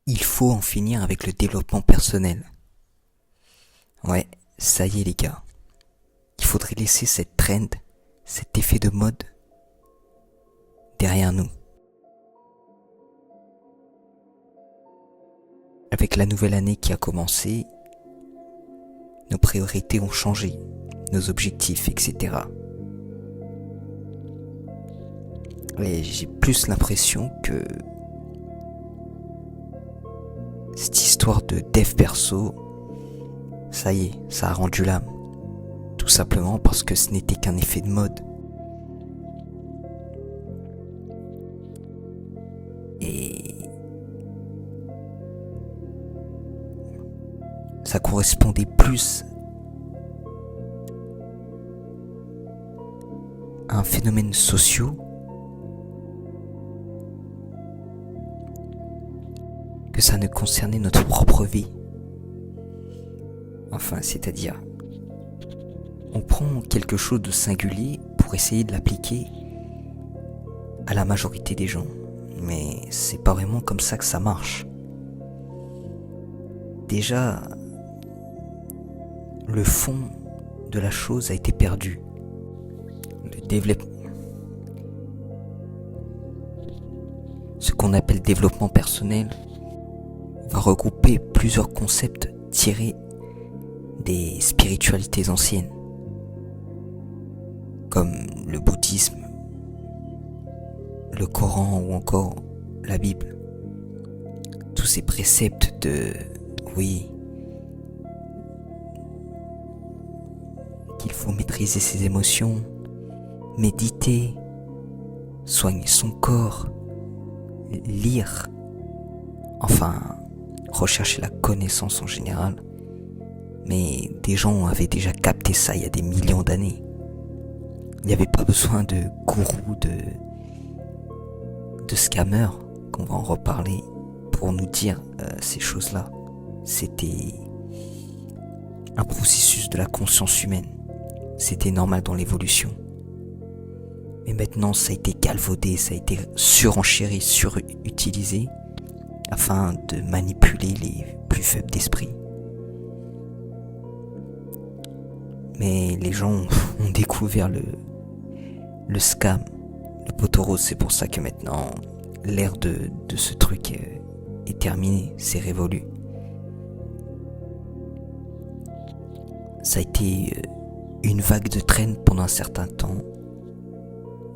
Il faut en finir avec le développement personnel. Ouais, ça y est les gars. Il faudrait laisser cette trend, cet effet de mode derrière nous. Avec la nouvelle année qui a commencé, nos priorités ont changé, nos objectifs, etc. Et j'ai plus l'impression que cette histoire de dev perso, ça y est, ça a rendu l'âme. Tout simplement parce que ce n'était qu'un effet de mode. Et ça correspondait plus à un phénomène social que ça ne concernait notre propre vie. Enfin, c'est-à-dire, on prend quelque chose de singulier pour essayer de l'appliquer à la majorité des gens. Mais c'est pas vraiment comme ça que ça marche. Déjà, le fond de la chose a été perdu. Le développement, ce qu'on appelle développement personnel, va regrouper plusieurs concepts tirés des spiritualités anciennes, comme le bouddhisme, le Coran ou encore la Bible. Tous ces préceptes qu'il faut maîtriser ses émotions, méditer, soigner son corps, lire, enfin, rechercher la connaissance en général. Mais des gens avaient déjà capté ça il y a des millions d'années. Il n'y avait pas besoin de gourous, de scammers, qu'on va en reparler, pour nous dire ces choses-là. C'était un processus de la conscience humaine. C'était normal dans l'évolution. Mais maintenant, ça a été galvaudé, ça a été surenchéri, surutilisé, afin de manipuler les plus faibles d'esprit. Mais les gens ont découvert le scam, le poteau rose. C'est pour ça que maintenant, l'ère de ce truc est terminée, c'est révolu. Ça a été une vague de trend pendant un certain temps.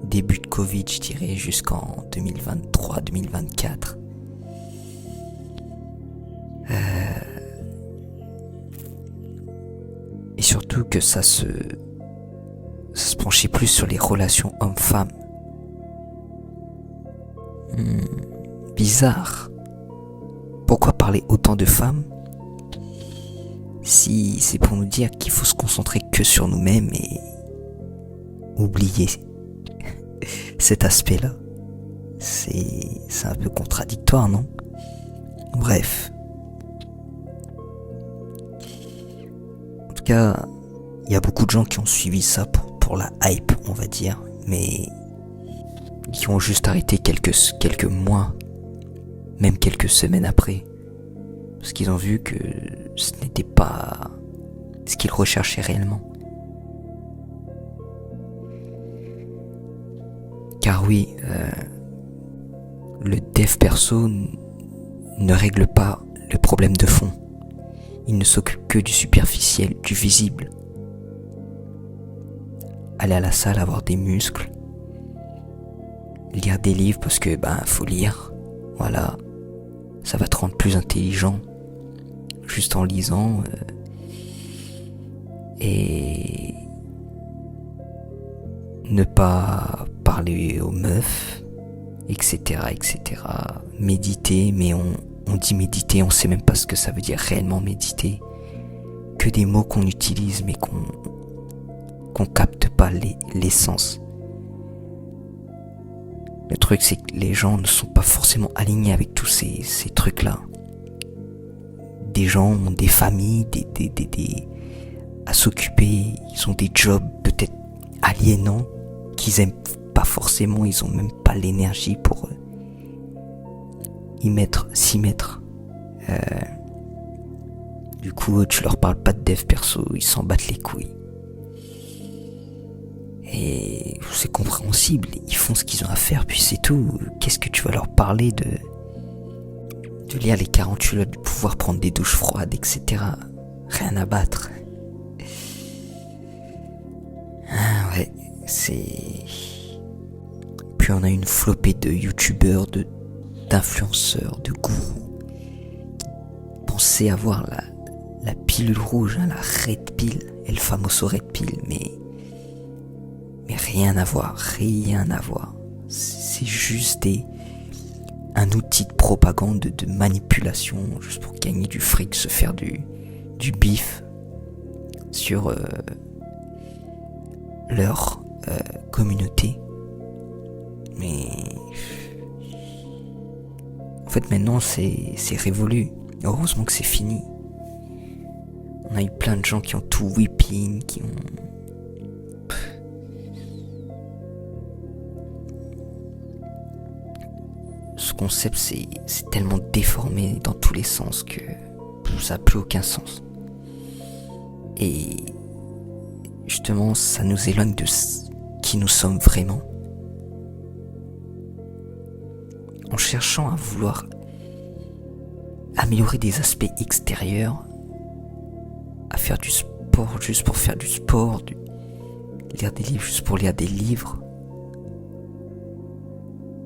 Début de Covid, je dirais, jusqu'en 2023-2024. Et surtout que ça se penchait plus sur les relations hommes-femmes. Bizarre. Pourquoi parler autant de femmes si c'est pour nous dire qu'il faut se concentrer que sur nous-mêmes et oublier cet aspect-là? C'est un peu contradictoire, non? Bref. En tout cas, il y a beaucoup de gens qui ont suivi ça pour la hype, on va dire, mais qui ont juste arrêté quelques mois, même quelques semaines après, parce qu'ils ont vu que ce n'était pas ce qu'ils recherchaient réellement. Car oui, le dev perso ne règle pas le problème de fond. Il ne s'occupe que du superficiel, du visible. Aller à la salle, avoir des muscles, lire des livres parce que faut lire, voilà, ça va te rendre plus intelligent juste en lisant, et ne pas parler aux meufs, etc., etc. Méditer, mais on dit méditer, on sait même pas ce que ça veut dire réellement méditer. Que des mots qu'on utilise mais qu'on capte pas l'essence. Le truc, c'est que les gens ne sont pas forcément alignés avec tous ces trucs-là. Des gens ont des familles, à s'occuper, ils ont des jobs peut-être aliénants qu'ils aiment pas forcément, ils ont même pas l'énergie pour s'y mettre. Du coup, tu leur parles pas de dev perso, ils s'en battent les couilles. Et c'est compréhensible, ils font ce qu'ils ont à faire, puis c'est tout. Qu'est-ce que tu vas leur parler de lire les 48 lois du pouvoir, prendre des douches froides, etc. Rien à battre. Ah ouais, c'est... Puis on a une flopée de youtubeurs, d'influenceurs, de gourous qui pensaient avoir la pilule rouge, la red pill, el famoso red pill, mais rien à voir, rien à voir. C'est juste un outil de propagande, de manipulation, juste pour gagner du fric, se faire du bif sur leur communauté. Mais en fait maintenant c'est révolu. Heureusement que c'est fini. On a eu plein de gens qui ont tout whipping, qui ont... Ce concept c'est tellement déformé dans tous les sens que ça n'a plus aucun sens. Et justement ça nous éloigne de qui nous sommes vraiment. En cherchant à vouloir améliorer des aspects extérieurs, à faire du sport juste pour faire du sport, lire des livres juste pour lire des livres,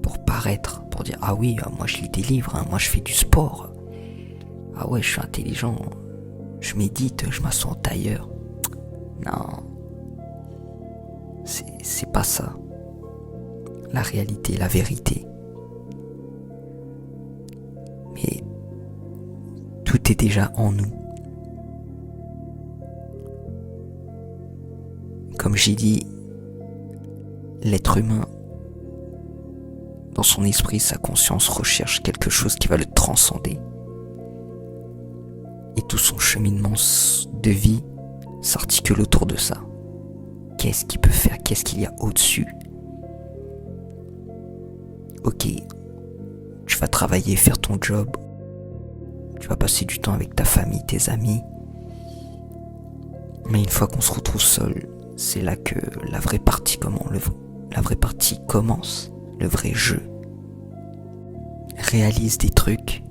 pour paraître, pour dire ah oui, moi je lis des livres, moi je fais du sport, ah ouais je suis intelligent, je médite, je m'assois en tailleur. Non, c'est pas ça. La réalité, la vérité. Mais tout est déjà en nous. Comme j'ai dit, l'être humain, dans son esprit, sa conscience recherche quelque chose qui va le transcender. Et tout son cheminement de vie s'articule autour de ça. Qu'est-ce qu'il peut faire? Qu'est-ce qu'il y a au-dessus? Ok, tu vas travailler, faire ton job. Tu vas passer du temps avec ta famille, tes amis. Mais une fois qu'on se retrouve seul, c'est là que la vraie partie commence. Le vrai jeu. Réalise des trucs.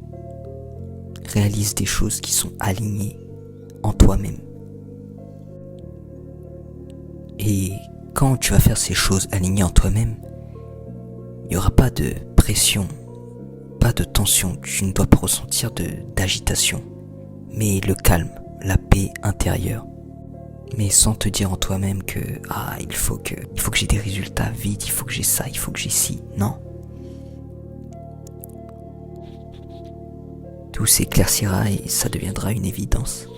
Réalise des choses qui sont alignées en toi-même. Et quand tu vas faire ces choses alignées en toi-même, il n'y aura pas de pression, pas de tension, tu ne dois pas ressentir d'agitation, mais le calme, la paix intérieure. Mais sans te dire en toi-même que il faut que j'ai des résultats vite, il faut que j'ai ça, il faut que j'ai ci. Non. Tout s'éclaircira et ça deviendra une évidence.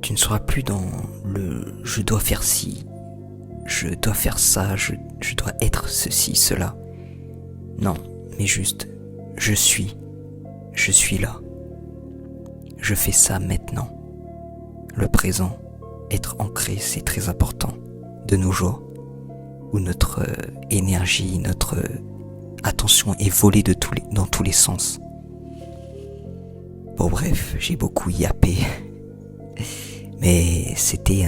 Tu ne seras plus dans le je dois faire ci, je dois faire ça, je dois être ceci, cela. Non, mais juste je suis là. Je fais ça maintenant. Le présent, être ancré, c'est très important de nos jours, où notre énergie, notre attention est volée dans tous les sens. Bon bref, j'ai beaucoup yappé, mais c'était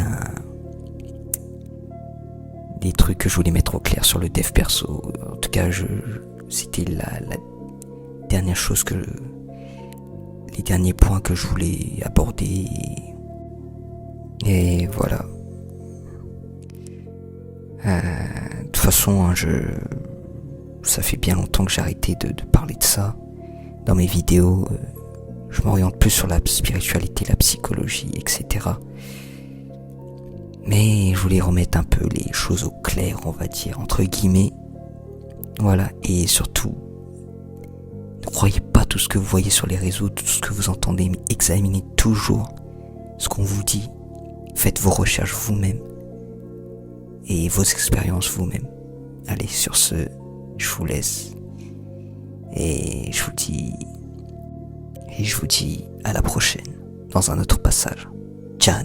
des trucs que je voulais mettre au clair sur le dev perso. En tout cas, c'était la dernière chose les derniers points que je voulais aborder. Et voilà. De toute façon, ça fait bien longtemps que j'ai arrêté de parler de ça. Dans mes vidéos, je m'oriente plus sur la spiritualité, la psychologie, etc. Mais je voulais remettre un peu les choses au clair, on va dire, entre guillemets. Voilà, et surtout, ne croyez pas tout ce que vous voyez sur les réseaux, tout ce que vous entendez, mais examinez toujours ce qu'on vous dit. Faites vos recherches vous-même et vos expériences vous-même. Allez, sur ce, je vous laisse et je vous dis à la prochaine dans un autre passage. Ciao.